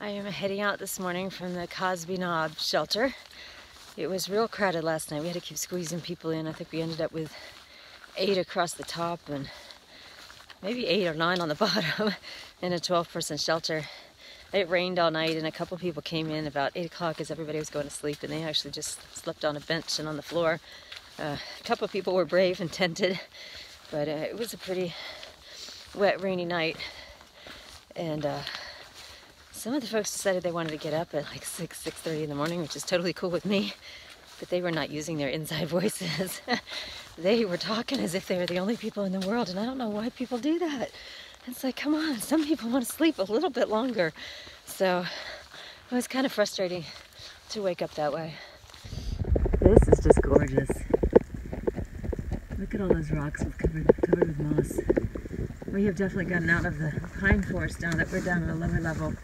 I am heading out this morning from the Cosby Knob shelter. It was real crowded last night. We had to keep squeezing people in. I think we ended up with 8 across the top and maybe 8 or 9 on the bottom in a 12-person shelter. It rained all night and a couple people came in about 8 o'clock as everybody was going to sleep, and they actually just slept on a bench and on the floor. A couple people were brave and tented, but it was a pretty wet, rainy night. And some of the folks decided they wanted to get up at like 6:30 in the morning, which is totally cool with me, but they were not using their inside voices. They were talking as if they were the only people in the world, and I don't know why people do that. It's like, come on, some people want to sleep a little bit longer. So it was kind of frustrating to wake up that way. This is just gorgeous. Look at all those rocks covered with moss. We have definitely gotten out of the pine forest now that we're down at a lower level.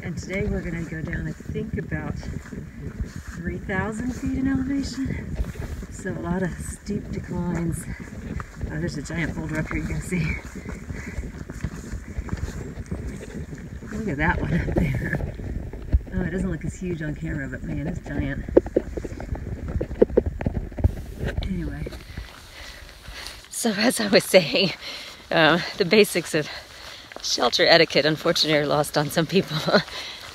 And today we're going to go down, I think, about 3,000 feet in elevation. So a lot of steep declines. Oh, there's a giant boulder up here you can see. Look at that one up there. Oh, it doesn't look as huge on camera, but man, it's giant. Anyway. So as I was saying, the basics of shelter etiquette, unfortunately, are lost on some people.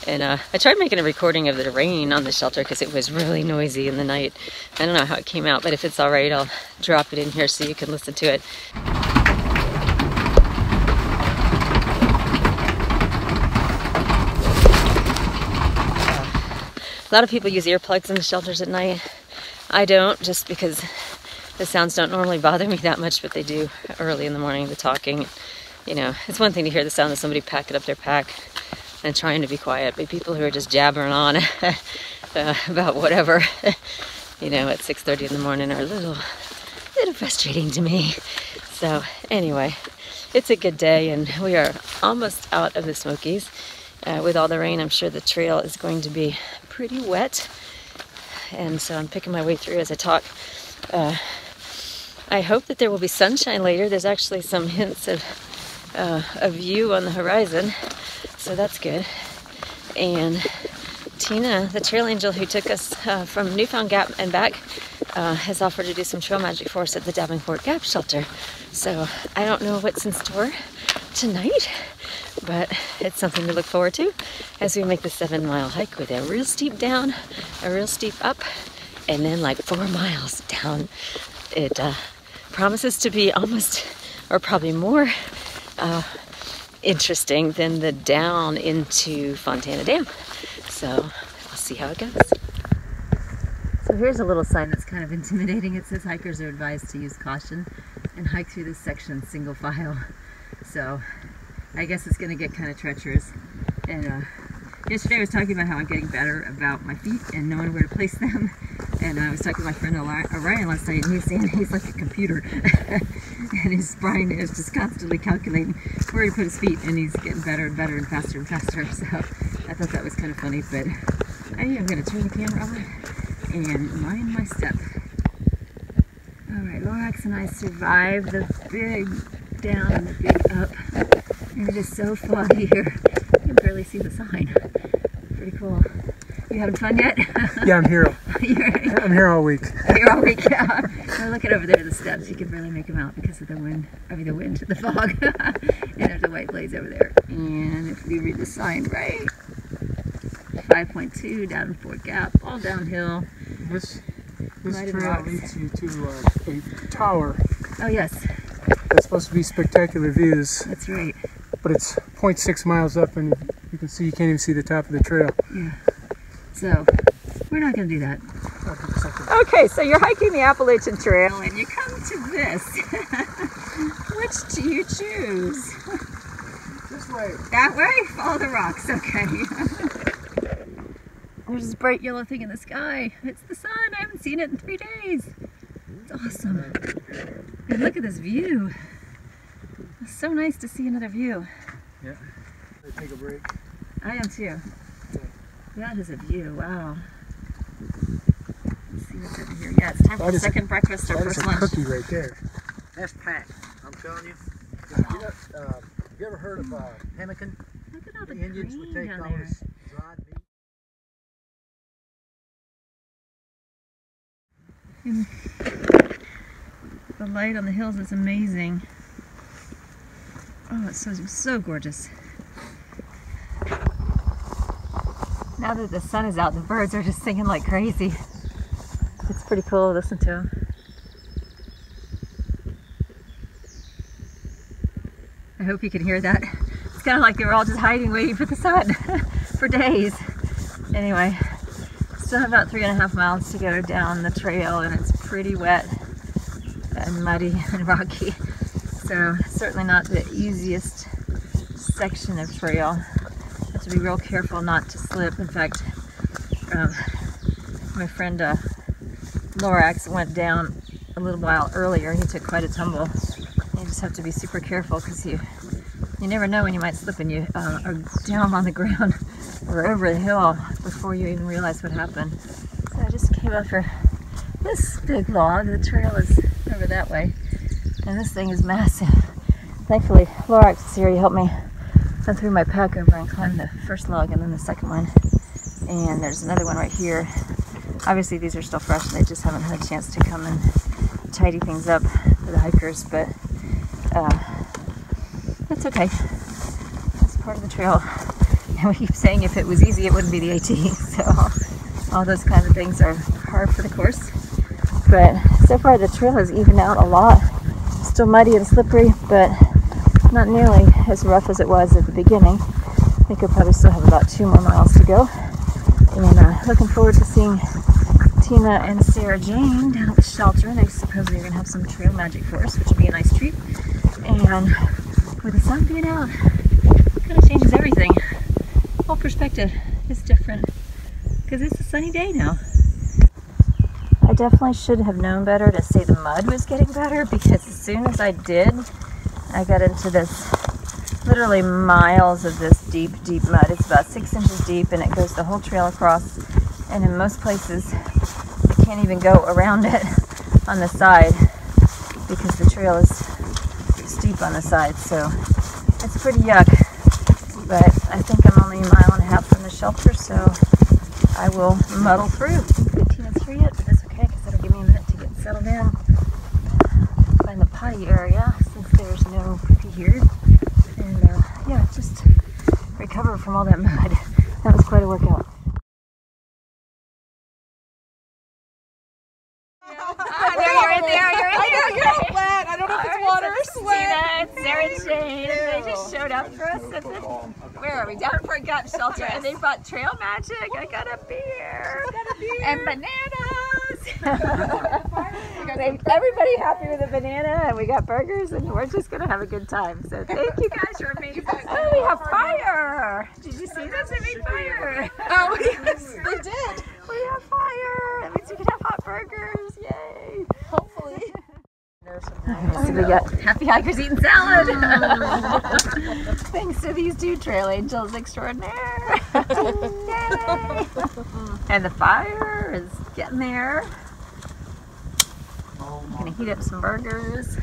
And I tried making a recording of the rain on the shelter because it was really noisy in the night. I don't know how it came out, but if it's all right, I'll drop it in here so you can listen to it. A lot of people use earplugs in the shelters at night. I don't, just because the sounds don't normally bother me that much, but they do early in the morning, the talking. You know, it's one thing to hear the sound of somebody packing up their pack and trying to be quiet, but people who are just jabbering on about whatever, you know, at 6:30 in the morning are a little frustrating to me. So anyway, it's a good day, and we are almost out of the Smokeys. With all the rain, I'm sure the trail is going to be pretty wet, and so I'm picking my way through as I talk. I hope that there will be sunshine later. There's actually some hints of a view on the horizon, so that's good. And Tina, the trail angel who took us from Newfound Gap and back, has offered to do some trail magic for us at the Davenport Gap shelter. So I don't know what's in store tonight, but it's something to look forward to as we make the 7-mile hike with a real steep down, a real steep up, and then like 4 miles down. It promises to be almost, or probably more, interesting than the down into Fontana Dam. So we'll see how it goes. So here's a little sign that's kind of intimidating. It says hikers are advised to use caution and hike through this section single file. So I guess it's going to get kind of treacherous. And yesterday I was talking about how I'm getting better about my feet and knowing where to place them. And I was talking to my friend Orion last night, and he was saying he's like a computer. And his brain is just constantly calculating where to put his feet, and he's getting better and better and faster and faster. So I thought that was kind of funny, but I am going to turn the camera on and mind my step. Alright, Lorax and I survived the big down and the big up. And it is so foggy here. You can barely see the sign. Pretty cool. You having fun yet? Yeah, I'm here. I'm here all week. Here all week, yeah. We're looking over there at the steps. You can barely make them out because of the wind. I mean, the fog. And there's a white blaze over there. And if we read the sign right, 5.2 Davenport Gap, all downhill. This trail leads you to a tower. Oh, yes. That's supposed to be spectacular views. That's right. But it's 0.6 miles up, and you can see, you can't even see the top of the trail. Yeah. So, we're not going to do that. Okay, so you're hiking the Appalachian Trail, and you come to this. Which do you choose? This way. That way? Follow the rocks, okay. There's this bright yellow thing in the sky. It's the sun. I haven't seen it in 3 days. It's awesome. And look at this view. It's so nice to see another view. Yeah. Take a break. I am too. That is a view. Wow. Let's see what's over here. Yeah, it's time for the second breakfast or first lunch. That's a cookie right there. That's packed, I'm telling you. You ever heard of pemmican? Look at all the Indians green would take down all there. this dry And the light on the hills is amazing. Oh, it's so gorgeous. Now that the sun is out, the birds are just singing like crazy. It's pretty cool to listen to them. I hope you can hear that. It's kind of like they were all just hiding, waiting for the sun for days. Anyway, still have about 3.5 miles to go down the trail, and it's pretty wet and muddy and rocky. So certainly not the easiest section of trail. Have to be real careful not to slip. In fact, my friend Lorax went down a little while earlier. He took quite a tumble. You just have to be super careful because you never know when you might slip and you are down on the ground or over the hill before you even realize what happened. So I just came up for this big log. The trail is over that way, and this thing is massive. Thankfully, Lorax is here. He helped me. I threw my pack over and climbed the first log and then the second one. And there's another one right here. Obviously these are still fresh and they just haven't had a chance to come and tidy things up for the hikers, but that's okay. That's part of the trail. And we keep saying if it was easy it wouldn't be the AT. So all those kinds of things are hard for the course. But so far the trail has evened out a lot. Still muddy and slippery, but not nearly as rough as it was at the beginning. I think I'll probably still have about 2 more miles to go. And looking forward to seeing Tina and Sarah Jane down at the shelter. They supposedly are going to have some trail magic for us, which will be a nice treat. And with the sun being out, it kind of changes everything. Whole perspective is different because it's a sunny day now. I definitely should have known better to say the mud was getting better, because as soon as I did, I got into this literally miles of this deep mud. It's about 6 inches deep and it goes the whole trail across, and in most places you can't even go around it on the side because the trail is steep on the side, so it's pretty yuck. But I think I'm only 1.5 miles from the shelter, so I will muddle through. I don't think Tina's here yet, but that's okay because it'll give me a minute to get settled in. Find the potty area since there's no pee here. And yeah, just recover from all that mud. That was quite a workout. You're in there. You're all wet. I don't know if it's water or sweat. Tina and Sarah Jane, they just showed up for us at the, where are we? Down at Fort Gut Shelter, and they brought trail magic. I got a beer and bananas. Everybody happy with a banana, and we got burgers, and we're just gonna have a good time. So thank you guys for making us. Oh, we have fire! Did you see this? They made fire. Oh yes, they did. We have fire. That means we can have hot burgers. Yay! Hopefully. So we got happy hikers eating salad. Thanks to these 2 trail angels extraordinaire. Yay! And the fire is getting there. I'm gonna heat up some burgers.